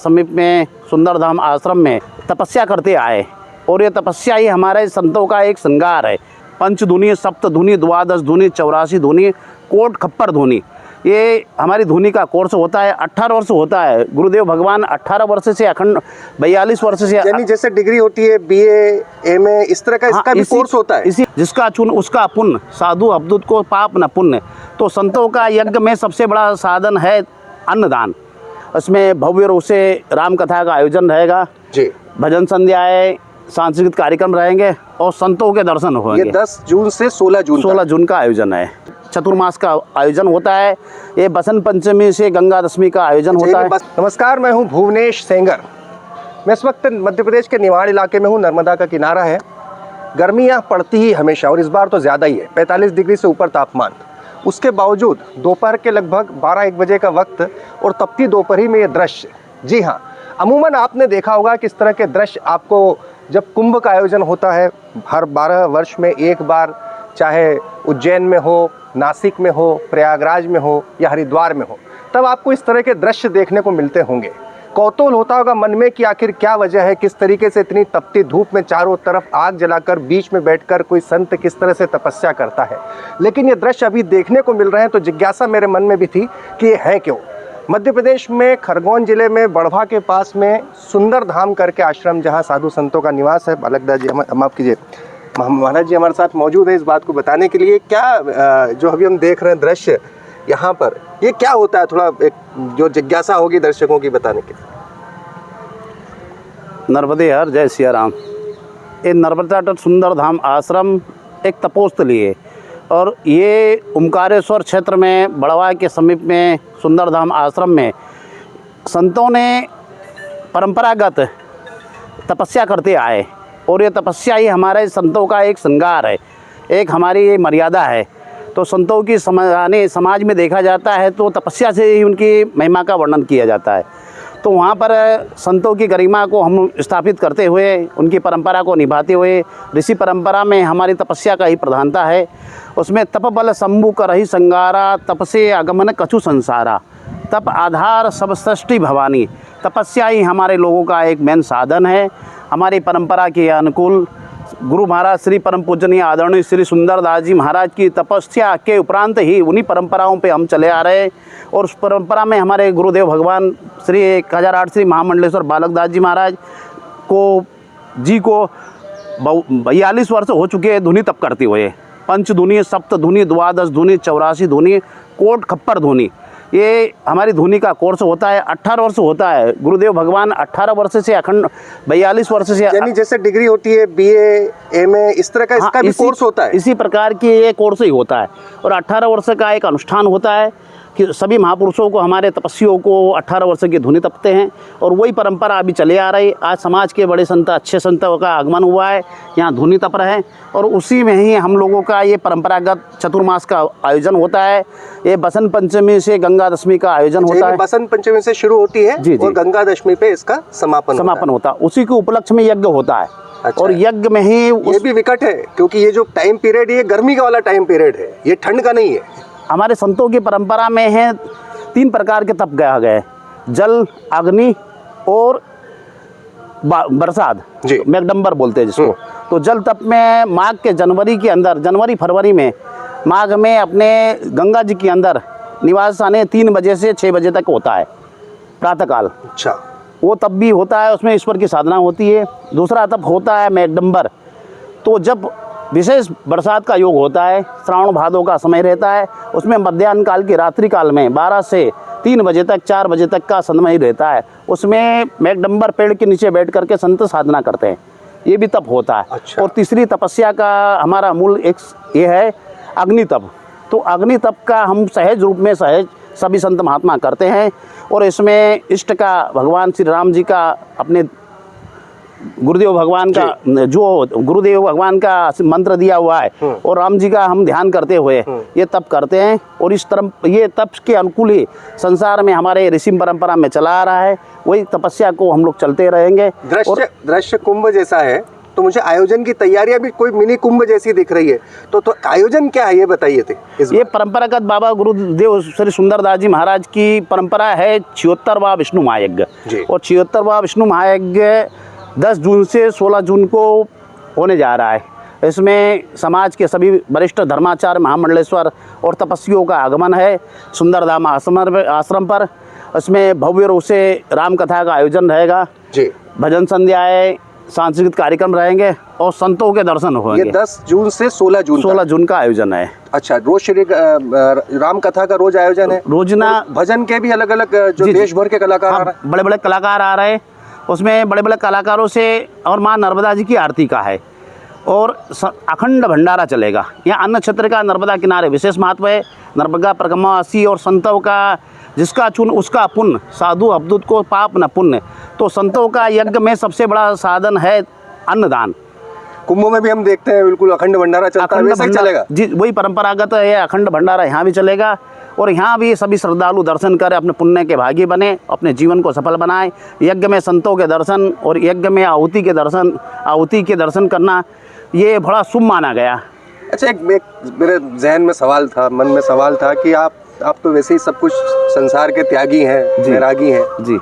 समीप में सुंदरधाम आश्रम में तपस्या करते आए और ये तपस्या ही हमारे संतों का एक श्रृंगार है। पंचधुनी, सप्तधुनी, द्वादश धुनी, 84 धुनी, कोट खप्पर धुनी, ये हमारी धुनी का कोर्स होता है। 18 वर्ष होता है। गुरुदेव भगवान 18 वर्ष से अखंड 42 वर्ष से, यानी जैसे डिग्री होती है BA MA इस तरह का इसका भी कोर्स होता है। इसी जिसका चुन उसका पुण्य, साधु अवधूत को पाप न पुण्य। तो संतों का यज्ञ में सबसे बड़ा साधन है अन्नदान। इसमें भव्य रूप से राम कथा का आयोजन रहेगा जी, भजन संध्याएं, सांस्कृतिक कार्यक्रम रहेंगे और संतों के दर्शन होंगे। ये 10 जून से 16 जून का आयोजन है। चतुर्मास का आयोजन होता है। ये बसंत पंचमी से गंगा दशमी का आयोजन होता है। नमस्कार, मैं हूं भुवनेश सेंगर। मैं इस वक्त मध्य प्रदेश के निवाड़ इलाके में हूं। नर्मदा का किनारा है। गर्मियां पड़ती ही हमेशा और इस बार तो ज़्यादा ही है, 45 डिग्री से ऊपर तापमान। उसके बावजूद दोपहर के लगभग 12-1 बजे का वक्त और तपती दोपहरी में ये दृश्य, जी हाँ, अमूमन आपने देखा होगा कि इस तरह के दृश्य आपको जब कुंभ का आयोजन होता है हर 12 वर्ष में एक बार, चाहे उज्जैन में हो, नासिक में हो, प्रयागराज में हो या हरिद्वार में हो, तब आपको इस तरह के दृश्य देखने को मिलते होंगे। कौतूहल होता होगा मन में कि आखिर क्या वजह है, किस तरीके से इतनी तपती धूप में चारों तरफ आग जलाकर बीच में बैठकर कोई संत किस तरह से तपस्या करता है। लेकिन ये दृश्य अभी देखने को मिल रहे हैं तो जिज्ञासा मेरे मन में भी थी कि ये है क्यों। मध्य प्रदेश में खरगोन जिले में बढ़वा के पास में सुंदरधाम करके आश्रम, जहाँ साधु संतों का निवास है। बालकदास जी, हम माफ कीजिए, महाराज जी हमारे साथ मौजूद है इस बात को बताने के लिए। क्या जो अभी हम देख रहे हैं दृश्य यहाँ पर, ये क्या होता है, थोड़ा एक जो जिज्ञासा होगी दर्शकों की बताने के लिए। नर्मदे हर, जय सिया राम। ये नर्मदा तट सुंदरधाम आश्रम एक तपोस्थली है और ये ओमकारेश्वर क्षेत्र में बढ़वा के समीप में सुंदरधाम आश्रम में संतों ने परंपरागत तपस्या करते आए और ये तपस्या ही हमारे संतों का एक श्रृंगार है, एक हमारी ये मर्यादा है। तो संतों की समाज में देखा जाता है तो तपस्या से ही उनकी महिमा का वर्णन किया जाता है। तो वहाँ पर संतों की गरिमा को हम स्थापित करते हुए, उनकी परंपरा को निभाते हुए, ऋषि परंपरा में हमारी तपस्या का ही प्रधानता है। उसमें तप बल शंभु करहि संगारा, तप से आगमन कछु संसारा, तप आधार सब सृष्टि भवानी। तपस्या ही हमारे लोगों का एक मेन साधन है। हमारी परंपरा के अनुकूल गुरु महाराज श्री परम पूजनीय आदरणीय श्री सुंदरदास जी महाराज की तपस्या के उपरांत ही उन्हीं परंपराओं पे हम चले आ रहे हैं। और उस परंपरा में हमारे गुरुदेव भगवान श्री 1008 श्री महामंडलेश्वर बालकदास जी महाराज को 42 वर्ष हो चुके हैं धुनी तप करते हुए। पंचधुनी, सप्तधुनी, द्वादश धुनी, 84 धुनी, कोट खप्पर धुनी, ये हमारी धुनी का कोर्स होता है। 18 वर्ष होता है। गुरुदेव भगवान 18 वर्ष से अखंड 42 वर्ष से, यानी जैसे डिग्री होती है BA MA इस तरह का इसका भी कोर्स होता है। इसी प्रकार की ये कोर्स ही होता है और 18 वर्ष का एक अनुष्ठान होता है कि सभी महापुरुषों को, हमारे तपस्वियों को 18 वर्ष की धुनी तपते हैं और वही परंपरा अभी चले आ रही। आज समाज के बड़े संत, अच्छे संतों का आगमन हुआ है, यहाँ धुनी तप रहे हैं और उसी में ही हम लोगों का ये परंपरागत चतुर्मास का आयोजन होता है। ये बसंत पंचमी से गंगा दशमी का आयोजन होता है। बसंत पंचमी से शुरू होती है जी, और गंगा दशमी पे इसका समापन होता है। उसी के उपलक्ष्य में यज्ञ होता है। अच्छा। और यज्ञ में ही ये भी विकट है क्योंकि ये जो टाइम पीरियड, ये गर्मी का वाला टाइम पीरियड है, ये ठंड का नहीं है। हमारे संतों की परंपरा में है 3 प्रकार के तप गया गए, जल, अग्नि और बरसात, मैगडम्बर बोलते हैं जिसको। तो जल तप में माघ के जनवरी फरवरी में माघ में अपने गंगा जी के अंदर निवास आने 3 बजे से 6 बजे तक होता है प्रातःकाल। अच्छा, वो तप भी होता है, उसमें ईश्वर की साधना होती है। दूसरा तप होता है मैगडम्बर, तो जब विशेष बरसात का योग होता है, श्रावण भादों का समय रहता है, उसमें मध्याह्न काल की रात्रि काल में 12 से 3 बजे तक, 4 बजे तक का समय रहता है। उसमें मैगडम्बर पेड़ के नीचे बैठ करके संत साधना करते हैं, ये भी तप होता है। अच्छा। और तीसरी तपस्या का हमारा मूल एक ये है अग्नि तप। तो अग्नि तप का हम सहज रूप में सभी संत महात्मा करते हैं और इसमें इष्ट का भगवान श्री राम जी का, अपने गुरुदेव भगवान का, जो गुरुदेव भगवान का मंत्र दिया हुआ है और राम जी का हम ध्यान करते हुए ये तप करते हैं। और इस तरह ये तप के अनुकूल ही संसार में हमारे ऋषि परंपरा में चला आ रहा है, वही तपस्या को हम लोग चलते रहेंगे। दृश्य कुंभ जैसा है तो मुझे आयोजन की तैयारियां भी कोई मिनी कुंभ जैसी दिख रही है। तो आयोजन क्या है ये बताइए थे इस ये परंपरागत बाबा गुरुदेव श्री सुंदरदास जी महाराज की परंपरा है 76वां विष्णु महायज्ञ। जी। और 76वां विष्णु महायज्ञ 10 जून से 16 जून को होने जा रहा है। इसमें समाज के सभी वरिष्ठ धर्माचार्य महामंडलेश्वर और तपस्वियों का आगमन है सुंदरधाम आश्रम पर। इसमें भव्य रूप से राम कथा का आयोजन रहेगा जी। भजन संध्याएं, सांस्कृतिक कार्यक्रम रहेंगे और संतों के दर्शन होंगे। ये 10 जून से 16 जून 16 जून का आयोजन है। अच्छा, रोज श्री राम कथा का रोज आयोजन है, रोजना भजन के भी अलग अलग जो देश भर के कलाकार आ रहे हैं। बड़े बड़े कलाकार आ रहे हैं, उसमें बड़े बड़े कलाकारों से और माँ नर्मदा जी की आरती का है और अखंड भंडारा चलेगा। यहाँ अन्न क्षेत्र का नर्मदा किनारे विशेष महत्व है। नर्मदा परिक्रमावासी और संतों का जिसका चुन उसका पुण्य, साधु अवधूत को पाप न पुण्य। तो संतों का यज्ञ में सबसे बड़ा साधन है अन्नदान। कुंभ में भी हम देखते हैं बिल्कुल अखंड भंडारा चलता है, वैसे ही चलेगा जी। वही परंपरागत है, अखंड भंडारा यहाँ भी चलेगा और यहाँ भी सभी श्रद्धालु दर्शन करें, अपने पुण्य के भागी बने, अपने जीवन को सफल बनाएं। यज्ञ में संतों के दर्शन और यज्ञ में आहुति के दर्शन करना ये बड़ा शुभ माना गया। अच्छा, एक मेरे जहन में सवाल था, मन में सवाल था कि आप तो वैसे ही सब कुछ संसार के त्यागी हैं, वैरागी हैं जी,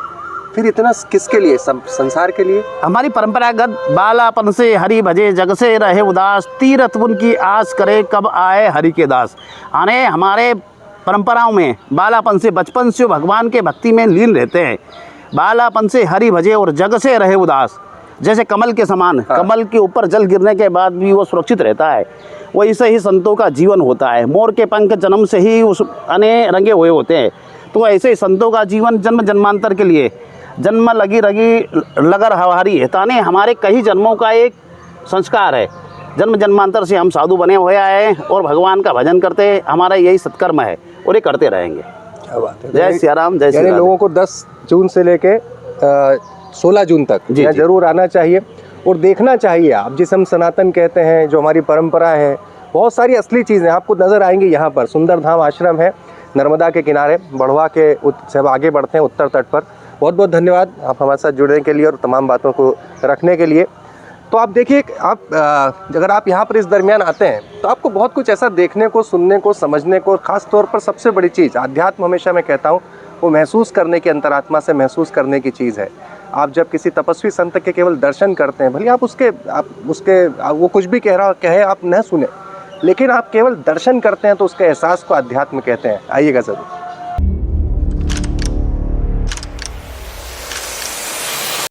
फिर इतना किसके लिए, संसार के लिए? हमारी परंपरागत बालापन से हरि भजे जग से रहे उदास, तीरथ उनकी आस करे कब आए हरि के दास। आने हमारे परंपराओं में बालापन से, बचपन से भगवान के भक्ति में लीन रहते हैं। बालापन से हरि भजे और जग से रहे उदास। जैसे कमल के समान, कमल के ऊपर जल गिरने के बाद भी वो सुरक्षित रहता है, वैसे ही संतों का जीवन होता है। मोर के पंख जन्म से ही उस अने रंगे हुए होते हैं। तो ऐसे ही संतों का जीवन जन्म जन्मांतर के लिए, जन्म लगी रगी लगर हवारी है, ताने हमारे कई जन्मों का एक संस्कार है। जन्म जन्मांतर से हम साधु बने हुए आए हैं और भगवान का भजन करते हैं, हमारा यही सत्कर्म है और ये करते रहेंगे। क्या बात है। जय सिया राम, जय सिया राम। लोगों को 10 जून से लेके 16 जून तक यहाँ जरूर आना चाहिए और देखना चाहिए। आप जिसे हम सनातन कहते हैं, जो हमारी परंपरा है, बहुत सारी असली चीज़ें आपको नज़र आएंगी यहाँ पर। सुंदरधाम आश्रम है नर्मदा के किनारे, बढ़वा के से आगे बढ़ते हैं उत्तर तट पर। बहुत बहुत धन्यवाद आप हमारे साथ जुड़ने के लिए और तमाम बातों को रखने के लिए। तो आप देखिए, अगर आप यहाँ पर इस दरमियान आते हैं तो आपको बहुत कुछ ऐसा देखने को, सुनने को, समझने को, ख़ास तौर पर सबसे बड़ी चीज़ अध्यात्म, हमेशा मैं कहता हूँ वो महसूस करने की, अंतरात्मा से महसूस करने की चीज़ है। आप जब किसी तपस्वी संत के केवल दर्शन करते हैं, भले आप उसके वो कुछ भी कहे आप न सुने, लेकिन आप केवल दर्शन करते हैं तो उसके एहसास को अध्यात्म कहते हैं। आइएगा ज़रूर।